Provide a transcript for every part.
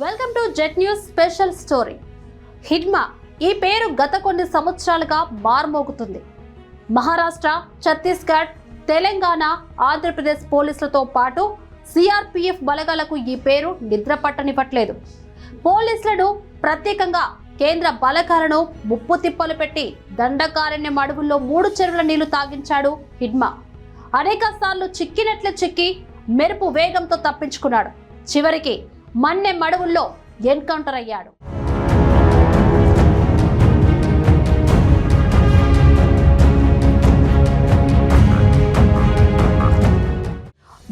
Welcome to jet news special story. Hidma ఈ పేరు గత కొన్ని సంవత్సరాలుగా మారుమోగుతుంది. మహారాష్ట్ర, ఛత్తీస్గఢ్, తెలంగాణ, ఆంధ్రప్రదేశ్ పోలీసులతో పాటు సిఆర్పిఎఫ్ బలగాలకు ఈ పేరు నిద్ర పట్టనివ్వట్లేదు. పోలీసులను, ప్రత్యేకంగా కేంద్ర బలగాలను ముప్పు తిప్పలు పెట్టి దండకారణ్యం అడవుల్లో 3 చెరువుల నీళ్లు తాగించాడు హిడ్మా. అనేక సార్లు చిక్కినట్లే చిక్కి మెరుపు వేగంతో తప్పించుకున్నాడు. చివరికి మన్నెం అడవుల్లో ఎన్కౌంటర్ అయ్యాడు.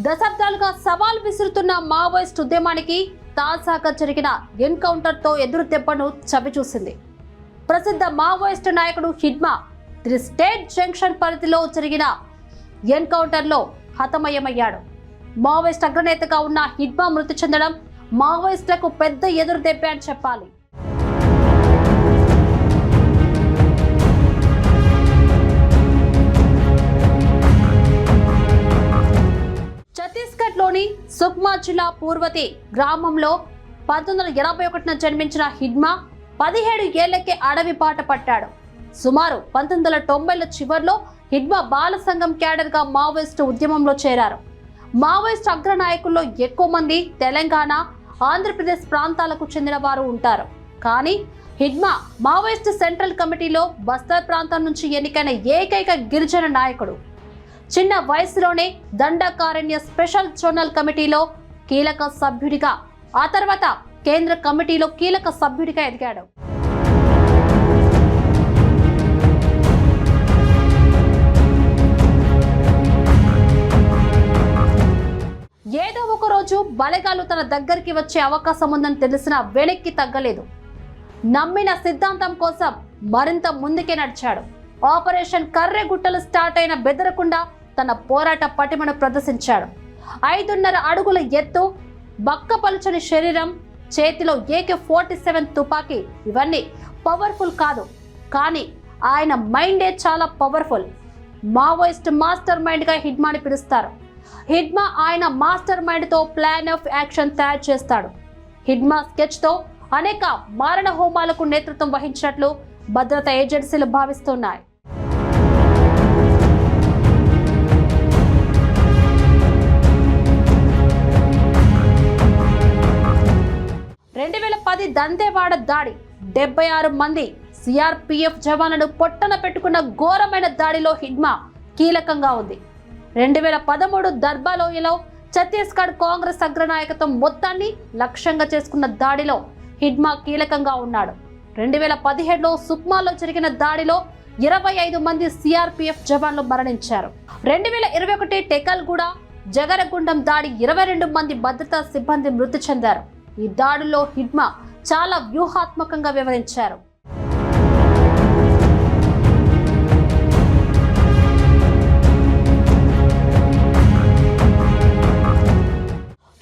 దశాబ్దాలుగా సవాల్ విసురుతున్న మావోయిస్ట్ ఉద్యమానికి తాజాగా జరిగిన ఎన్కౌంటర్తో ఎదురు దెబ్బను చవిచూసింది. ప్రసిద్ధ మావోయిస్ట్ నాయకుడు హిడ్మా స్టేట్ జంక్షన్ పరిధిలో జరిగిన ఎన్కౌంటర్లో హతమయమయ్యాడు. మావోయిస్ట్ అగ్రనేతగా ఉన్న హిడ్మా మృతి చెందడం మావోయిస్టులకు పెద్ద ఎదురు దెబ్బ అని చెప్పాలి. ఛత్తీస్గఢ్ లోని సుక్మా జిల్లా పూర్వతి గ్రామంలో 1981 జన్మించిన హిడ్మా 17 ఏళ్లకే అడవి బాట పట్టాడు. సుమారు 1990ల చివర్లో హిడ్మా బాల సంఘం క్యాడర్ గా మావోయిస్టు ఉద్యమంలో చేరారు. మావోయిస్ట్ అగ్రనాయకుల్లో ఎక్కువ మంది తెలంగాణ, ఆంధ్రప్రదేశ్ ప్రాంతాలకు చెందిన వారు ఉంటారు. కానీ హిడ్మా మావోయిస్ట్ సెంట్రల్ కమిటీలో బస్తర్ ప్రాంతం నుంచి ఎన్నికైన ఏకైక గిరిజన నాయకుడు. చిన్న వయసులోనే దండకారణ్య స్పెషల్ జోనల్ కమిటీలో కీలక సభ్యుడిగా, ఆ తర్వాత కేంద్ర కమిటీలో కీలక సభ్యుడిగా ఎదిగాడు. ఏదో ఒక రోజు బలగాలు తన దగ్గరికి వచ్చే అవకాశం ఉందని తెలిసినా వెనక్కి తగ్గలేదు. నమ్మిన సిద్ధాంతం కోసం మరింత ముందుకే నడిచాడు. ఆపరేషన్ కర్రెగుట్టలు స్టార్ట్ అయిన బెదరకుండా తన పోరాట పటిమను ప్రదర్శించాడు. 5.5 అడుగుల ఎత్తు, బక్కపలుచని శరీరం, చేతిలో AK-47 తుపాకీ, ఇవన్నీ పవర్ఫుల్ కాదు, కానీ ఆయన మైండే చాలా పవర్ఫుల్. మావోయిస్ట్ మాస్టర్ మైండ్ గా హిడ్మాని పిలుస్తారు. హిడ్మా ఆయన మాస్టర్ మైండ్ తో ప్లాన్ ఆఫ్ యాక్షన్ తయారు చేస్తాడు. హిడ్మా స్కెచ్ తో అనేక మారణ హోమాలకు నేతృత్వం వహించినట్లు భద్రతా ఏజెన్సీలు భావిస్తున్నాయి. దంతేవాడ దాడి 76 మంది సిఆర్పిఎఫ్ జవాన్లను పొట్టన పెట్టుకున్న ఘోరమైన దాడిలో హిడ్మా కీలకంగా ఉంది. 2013 దర్బాలోయలో ఛత్తీస్గఢ్ కాంగ్రెస్ అగ్రనాయకత్వం మొత్తాన్ని లక్ష్యంగా చేసుకున్న దాడిలో హిడ్మా కీలకంగా ఉన్నాడు. 2017లో సుక్మాలో జరిగిన దాడిలో 25 మంది సిఆర్పిఎఫ్ జవాన్లు మరణించారు. 2021 టెకల్గూడ, జగరగుండం దాడి 22 మంది భద్రతా సిబ్బంది మృతి చెందారు. ఈ దాడుల్లో హిడ్మా చాలా వ్యూహాత్మకంగా వివరించారు.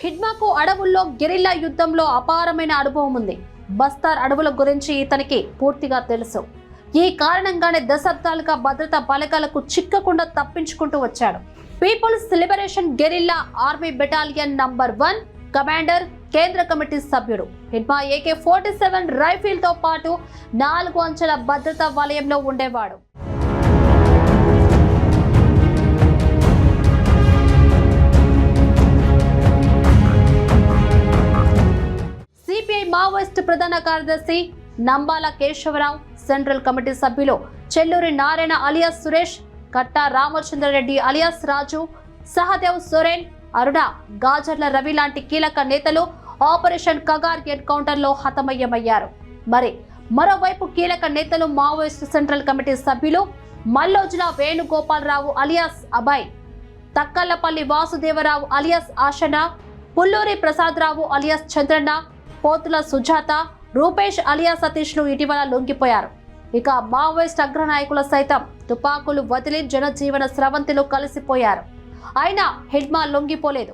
హిడ్మాకు అడవుల్లో గెరిల్లా యుద్ధంలో అపారమైన అనుభవం ఉంది. బస్తర్ అడవుల గురించి ఇతనికి పూర్తిగా తెలుసు. ఈ కారణంగానే దశాబ్దాలుగా భద్రతా బలగాలకు చిక్కకుండా తప్పించుకుంటూ వచ్చాడు. People's liberation guerrilla army battalion number 1 commander, కేంద్ర కమిటీ సభ్యుడు. హిడ్మా AK-47 రైఫిల్ తో పాటు 4 అంచెల భద్రతా వలయంలో ఉండేవాడు. సిపిఐ మావోయిస్ట్ ప్రధాన కార్యదర్శి నంబాల కేశవరావు, సెంట్రల్ కమిటీ సభ్యులు చెల్లూరి నారాయణ అలియాస్ సురేష్, కట్టా రామచంద్రరెడ్డి అలియాస్ రాజు, సహదేవ్ సోరెన్, అరుణ, గాజర్ల రవి లాంటి కీలక నేతలు ఆపరేషన్ కగార్ ఎన్కౌంటర్ లో హతమయ్యమయ్యారు. మరోవైపు కీలక నేతలు మావోయిస్ట్ సెంట్రల్ కమిటీ సభ్యులు Mallojula Venugopala Rao alias Abhay, Thakkallapalli Vasudevarao alias ఆశన, Pulluri Prasadarao alias Chandranna, పోతుల సుజాత, రూపేష్ అలియాస్ సతీష్లు ఇటీవల లొంగిపోయారు. ఇక మావోయిస్ట్ అగ్రనాయకుల సైతం తుపాకులు వదిలి జనజీవన స్రవంతిలో కలిసిపోయారు. అయినా హిడ్మా లొంగిపోలేదు.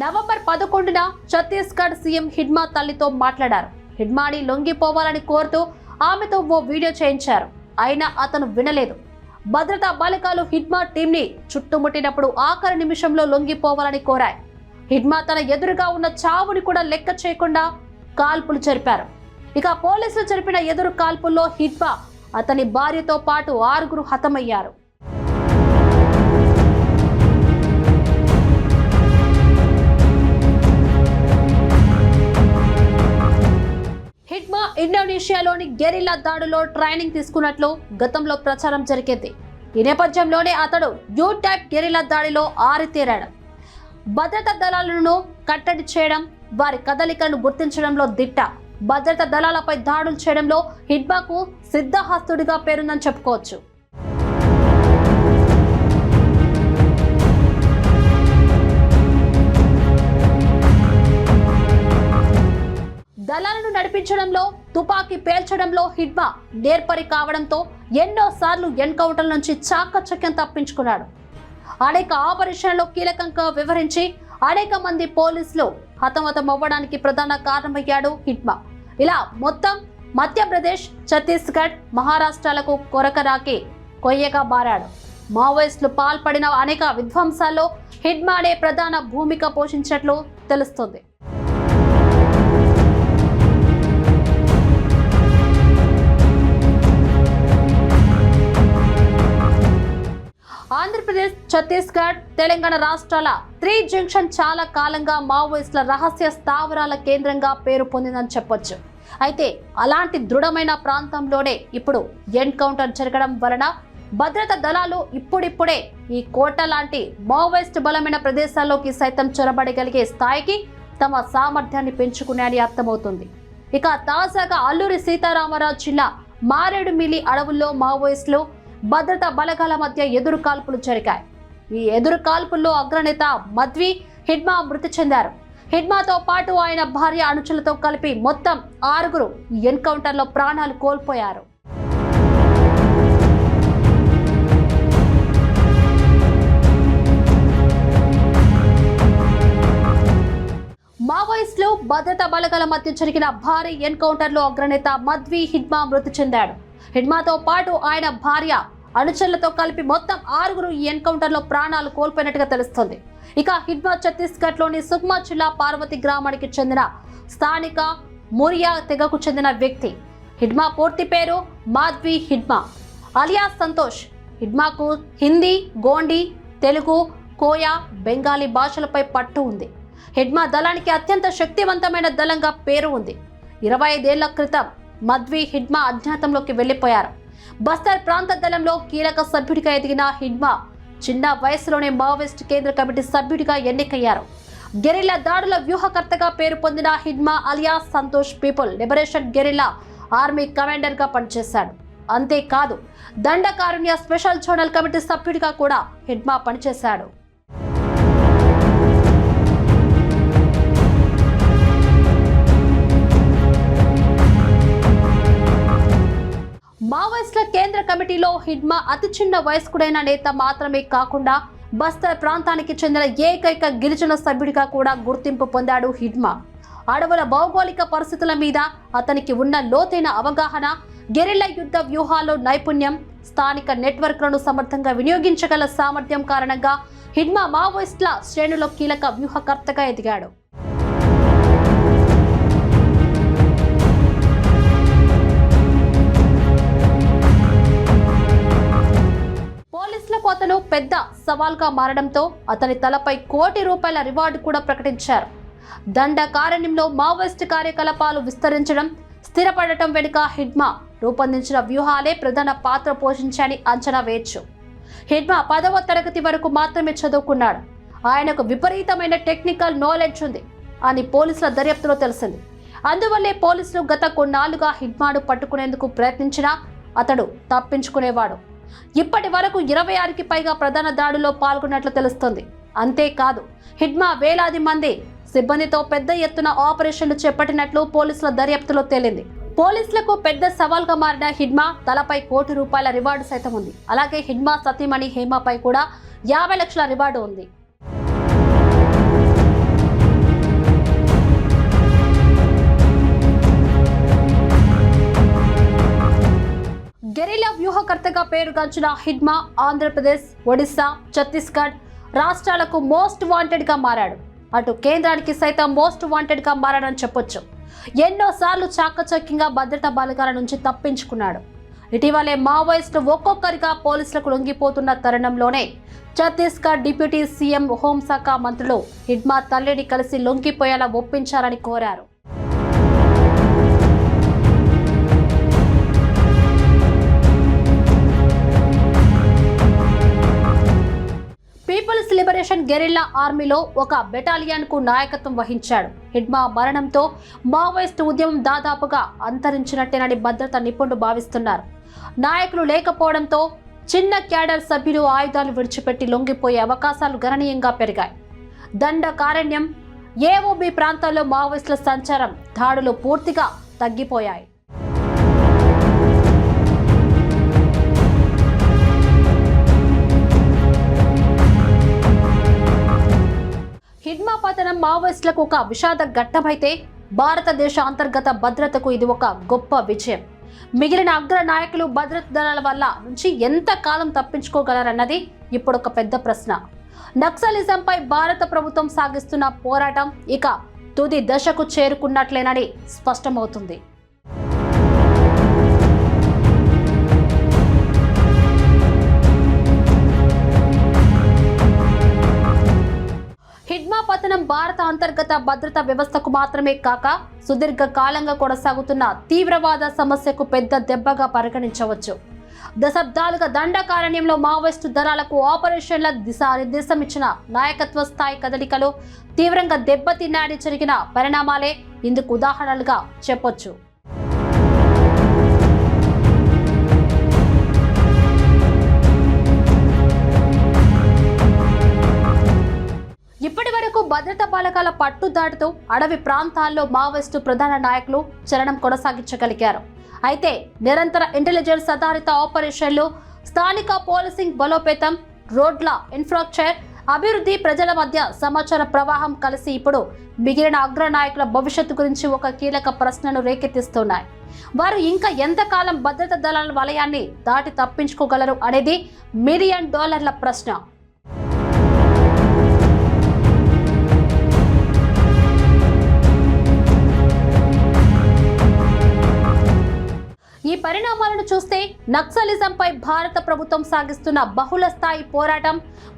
నవంబర్ 11న ఛత్తీస్గఢ్ సీఎం హిడ్మా తల్లితో మాట్లాడారు. హిడ్మాని లొంగిపోవాలని కోరుతూ ఆమెతో ఓ వీడియో చేయించారు. అయినా అతను వినలేదు. భద్రతా బలగాలు హిడ్మా టీంని చుట్టుముట్టినప్పుడు ఆఖరి నిమిషంలో లొంగిపోవాలని కోరాయి. హిడ్మా తన ఎదురుగా ఉన్న చావుని కూడా లెక్క చేయకుండా కాల్పులు జరిపారు. ఇక పోలీసులు జరిపిన ఎదురు కాల్పుల్లో హిడ్మా అతని భార్యతో పాటు 6 హతమయ్యారు. హిడ్మా ఇండోనేషియాలోని గెరిల్లా దాడులో ట్రైనింగ్ తీసుకున్నట్లు గతంలో ప్రచారం జరిగింది. ఈ నేపథ్యంలోనే అతడు యూ టైప్ గెరిల్లా దాడిలో ఆరితేరాడు. భద్రతా దళాలను కట్టడి చేయడం, వారి కదలికలను గుర్తించడంలో దిట్ట. భద్రతా దళాలపై దాడులు చేయడంలో హిడ్మాకు సిద్ధహస్తుడిగా పేరుందని చెప్పుకోవచ్చు. దళాలను నడిపించడంలో, తుపాకీ పేల్చడంలో హిడ్మా నేర్పరి కావడంతో ఎన్నోసార్లు ఎన్కౌంటర్ నుంచి చాకచక్యం తప్పించుకున్నాడు. అనేక ఆపరేషన్లలో కీలకంగా వివరించి అనేక మంది పోలీసులు హతమతమవ్వడానికి ప్రధాన కారణమయ్యాడు హిడ్మా. ఇలా మొత్తం మధ్యప్రదేశ్, ఛత్తీస్గఢ్, మహారాష్ట్రాలకు కొరకరాకి కొయ్యగా మారాడు. మావోయిస్టులు పాల్పడిన అనేక విధ్వంసాల్లో హిడ్మానే ప్రధాన భూమిక పోషించినట్లు తెలుస్తుంది. ఆంధ్రప్రదేశ్, ఛత్తీస్గఢ్, తెలంగాణ రాష్ట్రాల 3 జంక్షన్ చాలా కాలంగా మావోయిస్టుల రహస్య స్థావరాల కేంద్రంగా పేరు పొందిందని చెప్పొచ్చు. అయితే అలాంటి దృఢమైన ప్రాంతంలోనే ఇప్పుడు ఎన్కౌంటర్ జరగడం వలన భద్రతా దళాలు ఇప్పుడిప్పుడే ఈ కోట లాంటి మావోయిస్ట్ బలమైన ప్రదేశాల్లోకి సైతం చొరబడగలిగే స్థాయికి తమ సామర్థ్యాన్ని పెంచుకున్నాయని అర్థమవుతుంది. ఇక తాజాగా అల్లూరి సీతారామరాజు జిల్లా మారేడుమిల్లి అడవుల్లో మావోయిస్టులు భద్రతా బలగాల మధ్య ఎదురు కాల్పులు జరిగాయి. ఈ ఎదురు కాల్పుల్లో అగ్రనేత మద్వి హిడ్మా మృతి చెందారు. హిడ్మాతో పాటు ఆయన భార్య, అనుచరులతో కలిపి మొత్తం 6 ఈ ఎన్కౌంటర్లో ప్రాణాలు కోల్పోయారు. మావోయిస్టులు భద్రతా బలగాల మధ్య జరిగిన భారీ ఎన్కౌంటర్లో అగ్రనేత మద్వి హిడ్మా మృతి చెందాడు. హిడ్మాతో పాటు ఆయన భార్య, అనుచరులతో కలిపి మొత్తం 6 ఈ ఎన్కౌంటర్లో ప్రాణాలు కోల్పోయినట్టుగా తెలుస్తోంది. ఇక హిడ్మా ఛత్తీస్గఢ్లోని సుక్మా జిల్లా పార్వతి గ్రామానికి చెందిన స్థానిక మురియా తెగకు చెందిన వ్యక్తి. హిడ్మా పూర్తి పేరు మాద్వి హిడ్మా అలియాస్ సంతోష్. హిడ్మాకు హిందీ, గోండి, తెలుగు, కోయా, బెంగాలీ భాషలపై పట్టు ఉంది. హిడ్మా దళానికి అత్యంత శక్తివంతమైన దళంగా పేరు ఉంది. 25 ఏళ్ల క్రితం మద్వి హిడ్మా అజ్ఞాతంలోకి వెళ్లిపోయారు. బస్తర్ ప్రాంత దళంలో కీలక సభ్యుడిగా ఎదిగిన హిడ్మా చిన్న వయసులోనే మావోయిస్ట్ కేంద్ర కమిటీ సభ్యుడిగా ఎన్నికయ్యారు. గెరిల్లా దాడుల వ్యూహకర్తగా పేరు పొందిన Hidma alias Santosh people liberation guerrilla army కమాండర్గా పనిచేశాడు. అంతేకాదు దండకారుణ్య స్పెషల్ జోనల్ కమిటీ సభ్యుడిగా కూడా హిడ్మా పనిచేశాడు. మావోయిస్టుల కేంద్ర కమిటీలో హిడ్మా అతి చిన్న వయస్కుడైన నేత మాత్రమే కాకుండా బస్తర్ ప్రాంతానికి చెందిన ఏకైక గిరిజన సభ్యుడిగా కూడా గుర్తింపు పొందాడు హిడ్మా. అడవుల భౌగోళిక పరిస్థితుల మీద అతనికి ఉన్న లోతైన అవగాహన, గెరిల్లా యుద్ధ వ్యూహాల్లో నైపుణ్యం, స్థానిక నెట్వర్క్లను సమర్థంగా వినియోగించగల సామర్థ్యం కారణంగా హిడ్మా మావోయిస్టుల శ్రేణులో కీలక వ్యూహకర్తగా ఎదిగాడు. పోలీసులకు అతను పెద్ద సవాల్గా మారడంతో అతని తలపై ₹1 కోటి రివార్డు కూడా ప్రకటించారు. దండకారణ్యంలో మావోయిస్టు కార్యకలాపాలు విస్తరించడం, స్థిరపడటం వెనుక హిడ్మా రూపొందించిన వ్యూహాలే ప్రధాన పాత్ర పోషించాయని అంచనా వేయొచ్చు. హిడ్మా 10వ తరగతి వరకు మాత్రమే చదువుకున్నాడు. ఆయనకు విపరీతమైన టెక్నికల్ నాలెడ్జ్ ఉంది అని పోలీసుల దర్యాప్తులో తెలిసింది. అందువల్లే పోలీసులు గత కొన్నాళ్లుగా హిడ్మాను పట్టుకునేందుకు ప్రయత్నించినా అతడు తప్పించుకునేవాడు. ఇప్పటి వరకు 26కి పైగా ప్రధాన దాడుల్లో పాల్గొన్నట్లు తెలుస్తోంది. అంతేకాదు హిడ్మా వేలాది మంది సిబ్బందితో పెద్ద ఎత్తున ఆపరేషన్లు చేపట్టినట్లు పోలీసుల దర్యాప్తులో తేలింది. పోలీసులకు పెద్ద సవాల్గా మారిన హిడ్మా తలపై ₹1 కోటి రివార్డు సైతం ఉంది. అలాగే హిడ్మా సతీమణి హేమపై కూడా 50 లక్షల రివార్డు ఉంది. గెరిల్లా వ్యూహ సమన్వయకర్తగా పేరుగాంచిన హిడ్మా ఆంధ్రప్రదేశ్, ఒడిశా, ఛత్తీస్గఢ్ రాష్ట్రాలకు మోస్ట్ వాంటెడ్ గా మారాడు. అటు కేంద్రానికి సైతం మోస్ట్ వాంటెడ్ గా మారాడని చెప్పొచ్చు. ఎన్నోసార్లు చాకచక్యంగా భద్రతా బలగాల నుంచి తప్పించుకున్నాడు. ఇటీవలే మావోయిస్టులు ఒక్కొక్కరిగా పోలీసులకు లొంగిపోతున్న తరుణంలోనే ఛత్తీస్గఢ్ డిప్యూటీ సీఎం హోంశాఖ మంత్రులు హిడ్మా తల్లిని కలిసి లొంగిపోయేలా ఒప్పించారని కోరారు. పీపుల్స్ లిబరేషన్ గెరిల్లా ఆర్మీలో ఒక బెటాలియన్ కు నాయకత్వం వహించాడు. హిడ్మా మరణంతో మావోయిస్టు ఉద్యమం దాదాపుగా అంతరించినట్టేనని భద్రతా నిపుణులు భావిస్తున్నారు. నాయకులు లేకపోవడంతో చిన్న క్యాడర్ సభ్యులు ఆయుధాలు విడిచిపెట్టి లొంగిపోయే అవకాశాలు గణనీయంగా పెరిగాయి. దండకారణ్యం, ఏఓబి ప్రాంతాల్లో మావోయిస్టుల సంచారం, దాడులు పూర్తిగా తగ్గిపోయాయి. హిడ్మా పతనం మావోయిస్టులకు ఒక విషాద ఘట్టమైతే భారతదేశ అంతర్గత భద్రతకు ఇది ఒక గొప్ప విజయం. మిగిలిన అగ్ర నాయకులు భద్రతా దళాల వల్ల నుంచి ఎంత కాలం తప్పించుకోగలరన్నది ఇప్పుడు ఒక పెద్ద ప్రశ్న. నక్సలిజంపై భారత ప్రభుత్వం సాగిస్తున్న పోరాటం ఇక తుది దశకు చేరుకున్నట్లేనని స్పష్టమవుతుంది. హిడ్మా పతనం భారత అంతర్గత భద్రతా వ్యవస్థకు మాత్రమే కాక సుదీర్ఘ కాలంగా కొనసాగుతున్న తీవ్రవాద సమస్యకు పెద్ద దెబ్బగా పరిగణించవచ్చు. దశాబ్దాలుగా దండకారణ్యంలో మావోయిస్టు దళాలకు ఆపరేషన్ల దిశానిర్దేశం ఇచ్చిన నాయకత్వ స్థాయి కదలికలు తీవ్రంగా దెబ్బతిన్నాయని జరిగిన పరిణామాలే ఇందుకు ఉదాహరణలుగా చెప్పొచ్చు. ఇప్పటి వరకు భద్రతా బలగాల పట్టుదాటుతూ అడవి ప్రాంతాల్లో మావోయిస్టు ప్రధాన నాయకులు చలనం కొనసాగించగలిగారు. అయితే నిరంతర ఇంటెలిజెన్స్ ఆధారిత ఆపరేషన్లు, స్థానిక పోలీసింగ్ బలోపేతం, రోడ్ల ఇన్ఫ్రాస్ట్రక్చర్ అభివృద్ధి, ప్రజల మధ్య సమాచార ప్రవాహం కలిసి ఇప్పుడు మిగిలిన అగ్ర నాయకుల భవిష్యత్తు గురించి ఒక కీలక ప్రశ్నను రేకెత్తిస్తున్నాయి. వారు ఇంకా ఎంతకాలం భద్రతా దళాల వలయాన్ని దాటి తప్పించుకోగలరు అనేది $1 మిలియన్ ప్రశ్న. ఈ పరిణామాలను చూస్తే నక్సలిజంపై భారత ప్రభుత్వం సాగిస్తున్న బహుళ స్థాయి పోరాటం,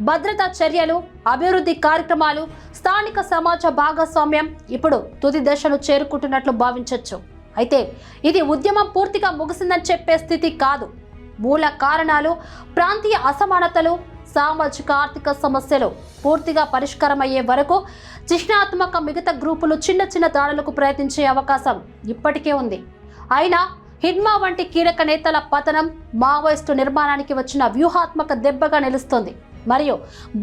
భద్రతా చర్యలు, అభివృద్ధి కార్యక్రమాలు, స్థానిక సమాజ భాగస్వామ్యం ఇప్పుడు తుది దశను చేరుకుంటున్నట్లు భావించవచ్చు. అయితే ఇది ఉద్యమం పూర్తిగా ముగిసిందని చెప్పే స్థితి కాదు. మూల కారణాలు, ప్రాంతీయ అసమానతలు, సామాజిక ఆర్థిక సమస్యలు పూర్తిగా పరిష్కారమయ్యే వరకు చిహ్నాత్మక మిగతా గ్రూపులు చిన్న చిన్న దాడులకు ప్రయత్నించే అవకాశం ఇప్పటికే ఉంది. అయినా హిడ్మా వంటి కీలక నేతల పతనం మావోయిస్టు నిర్మాణానికి వచ్చిన వ్యూహాత్మక దెబ్బగా నిలుస్తోంది. మరియు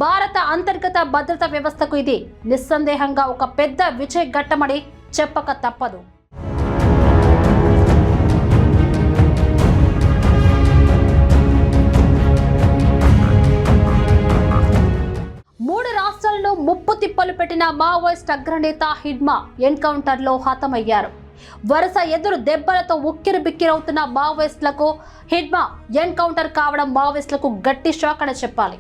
భారత అంతర్గత భద్రతా వ్యవస్థకు ఇది నిస్సందేహంగా ఒక పెద్ద విజయ ఘట్టమని చెప్పక తప్పదు. మూడు రాష్ట్రాలను ముప్పు తిప్పలు పెట్టిన మావోయిస్ట్ అగ్రనేత హిడ్మా ఎన్కౌంటర్లో హతమయ్యారు. వరుస ఎదురు దెబ్బలతో ఉక్కిరి బిక్కిరవుతున్న మావోయిస్టులకు హిడ్మా ఎన్కౌంటర్ కావడం మావోయిస్టులకు గట్టి షాక్ అని చెప్పాలి.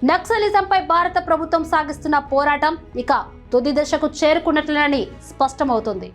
నక్సలిజంపై భారత ప్రభుత్వం సాగిస్తున్న పోరాటం ఇక తుది దశకు చేరుకున్నట్లేనని స్పష్టమవుతుంది.